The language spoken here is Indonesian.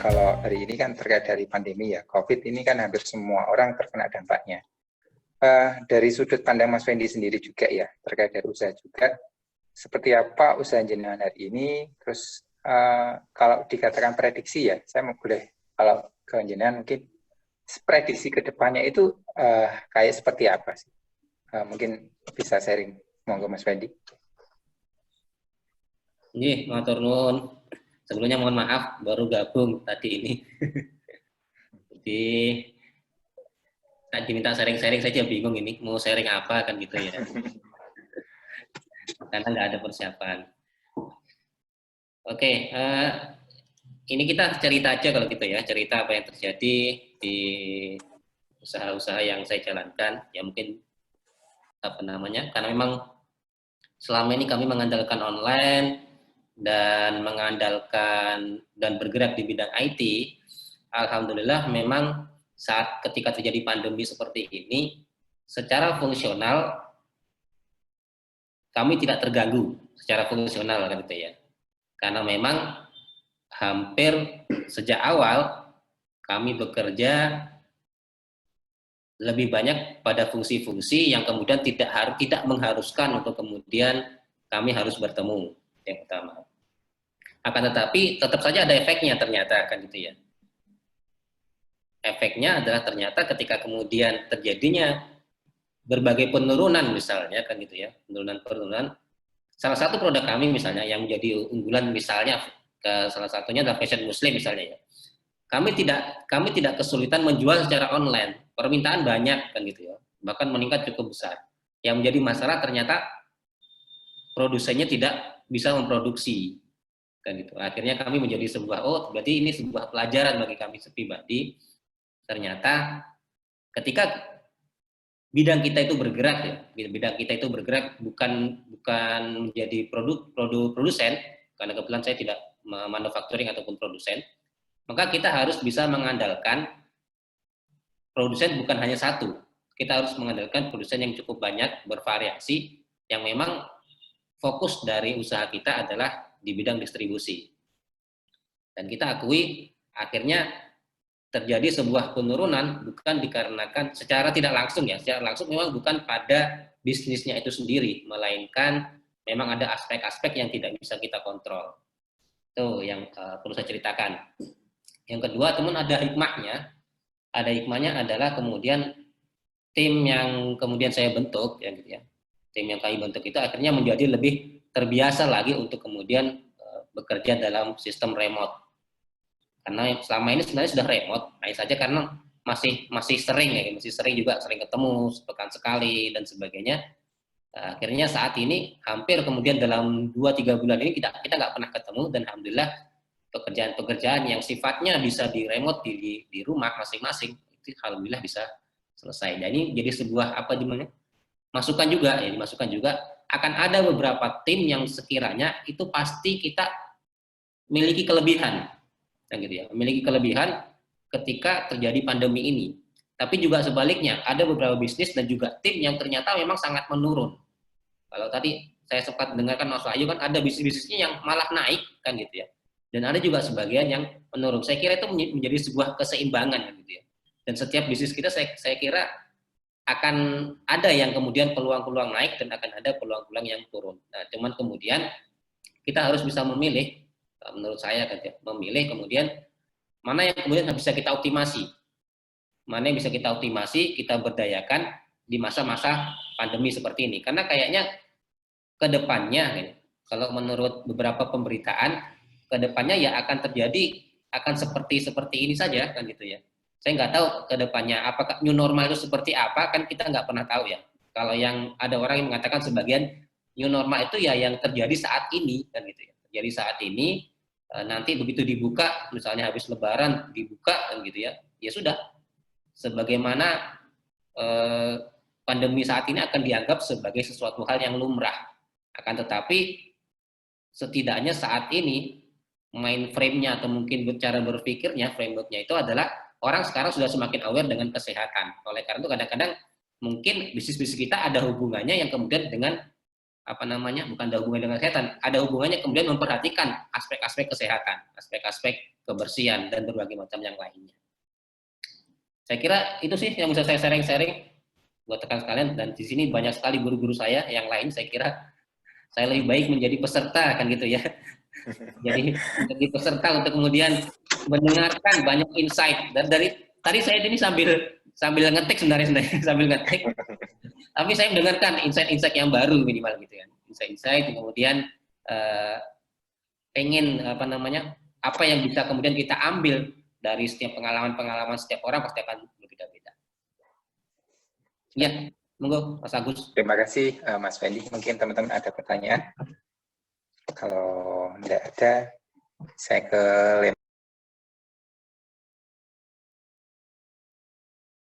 kalau hari ini kan terkait dari pandemi ya, COVID ini kan hampir semua orang terkena dampaknya. Dari sudut pandang Mas Fendi sendiri juga ya, terkait dari usaha juga, seperti apa usaha jenengan hari ini, terus kalau dikatakan prediksi ya, saya mau boleh, kalau ke jenengan mungkin prediksi ke depannya itu kayak seperti apa sih? Mungkin bisa sharing, monggo Mas Fendi. Nggih, matur nuwun. Sebelumnya mohon maaf baru gabung tadi ini. Jadi tadi minta sharing-sharing saja bingung ini mau sharing apa kan gitu ya. Karena nggak ada persiapan. Oke, ini kita cerita aja kalau gitu ya, cerita apa yang terjadi di usaha-usaha yang saya jalankan. Ya mungkin apa namanya? Karena memang selama ini kami mengandalkan online dan mengandalkan dan bergerak di bidang IT, alhamdulillah memang saat ketika terjadi pandemi seperti ini, secara fungsional kami tidak terganggu secara fungsional kan gitu ya. Karena memang hampir sejak awal kami bekerja lebih banyak pada fungsi-fungsi yang kemudian tidak mengharuskan untuk kemudian kami harus bertemu, yang pertama. Akan tetapi tetap saja ada efeknya ternyata kan gitu ya. Efeknya adalah ternyata ketika kemudian terjadinya berbagai penurunan misalnya kan gitu ya, penurunan. Salah satu produk kami misalnya yang menjadi unggulan misalnya ke salah satunya adalah fashion muslim misalnya ya. Kami tidak kesulitan menjual secara online. Permintaan banyak kan gitu ya. Bahkan meningkat cukup besar. Yang menjadi masalah ternyata produsennya tidak bisa memproduksi kan gitu. Akhirnya kami menjadi berarti ini sebuah pelajaran bagi kami pribadi. Ternyata ketika bidang kita itu bergerak ya, bidang kita itu bergerak bukan menjadi produsen, karena kebetulan saya tidak manufacturing ataupun produsen, maka kita harus bisa mengandalkan produsen bukan hanya satu. Kita harus mengandalkan produsen yang cukup banyak, bervariasi, yang memang fokus dari usaha kita adalah di bidang distribusi. Dan kita akui akhirnya terjadi sebuah penurunan bukan dikarenakan secara tidak langsung ya, secara langsung memang bukan pada bisnisnya itu sendiri, melainkan memang ada aspek-aspek yang tidak bisa kita kontrol. Itu yang perlu saya ceritakan. Yang kedua, teman ada hikmahnya. Ada hikmahnya adalah kemudian tim yang kemudian saya bentuk, ya gitu ya. Tim yang kami bentuk itu akhirnya menjadi lebih terbiasa lagi untuk kemudian bekerja dalam sistem remote. Karena selama ini sebenarnya sudah remote, hanya saja karena masih sering ya, masih sering ketemu sepekan sekali dan sebagainya. Akhirnya saat ini hampir kemudian dalam 2-3 bulan ini kita nggak pernah ketemu, dan alhamdulillah pekerjaan-pekerjaan yang sifatnya bisa di remote di rumah masing-masing itu alhamdulillah bisa selesai. Dan ini jadi sebuah masukan juga ya, dimasukkan juga akan ada beberapa tim yang sekiranya itu pasti kita memiliki kelebihan, kan gitu ya, memiliki kelebihan ketika terjadi pandemi ini. Tapi juga sebaliknya ada beberapa bisnis dan juga tim yang ternyata memang sangat menurun. Kalau tadi saya sempat dengarkan Mas Wahyu kan ada bisnis-bisnisnya yang malah naik kan gitu ya. Dan ada juga sebagian yang menurun. Saya kira itu menjadi sebuah keseimbangan gitu ya. Dan setiap bisnis kita saya kira akan ada yang kemudian peluang-peluang naik dan akan ada peluang-peluang yang turun. Nah, cuman kemudian kita harus bisa memilih, menurut saya kan ya, memilih kemudian mana yang kemudian bisa kita optimasi. Mana yang bisa kita optimasi, kita berdayakan di masa-masa pandemi seperti ini. Karena kayaknya ke depannya, kalau menurut beberapa pemberitaan, ke depannya ya akan seperti ini saja kan gitu ya. Saya nggak tahu ke depannya apakah new normal itu seperti apa, kan kita nggak pernah tahu ya. Kalau yang ada orang yang mengatakan sebagian new normal itu ya yang terjadi saat ini kan gitu ya. Terjadi saat ini, nanti begitu dibuka, misalnya habis Lebaran dibuka kan gitu ya, ya sudah. Sebagaimana pandemi saat ini akan dianggap sebagai sesuatu hal yang lumrah. Akan tetapi setidaknya saat ini mainframe-nya atau mungkin cara berpikirnya, framework-nya itu adalah orang sekarang sudah semakin aware dengan kesehatan. Oleh karena itu kadang-kadang mungkin bisnis-bisnis kita ada hubungannya yang kemudian dengan bukan ada hubungannya dengan kesehatan, ada hubungannya kemudian memperhatikan aspek-aspek kesehatan, aspek-aspek kebersihan, dan berbagai macam yang lainnya. Saya kira itu sih yang bisa saya sharing-sharing buat rekan sekalian, dan di sini banyak sekali guru-guru saya yang lain. Saya kira saya lebih baik menjadi peserta kan gitu ya. Jadi menjadi peserta untuk kemudian mendengarkan banyak insight. Dan dari tadi saya ini sambil ngetik sebenarnya sambil ngetik. Tapi saya mendengarkan insight-insight yang baru minimal gitu ya. Insight-insight kemudian pengen apa yang bisa kemudian kita ambil dari setiap pengalaman-pengalaman setiap orang pasti akan berbeda-beda. Ya, monggo Mas Agus. Terima kasih Mas Fendi. Mungkin teman-teman ada pertanyaan. Kalau tidak ada, saya ke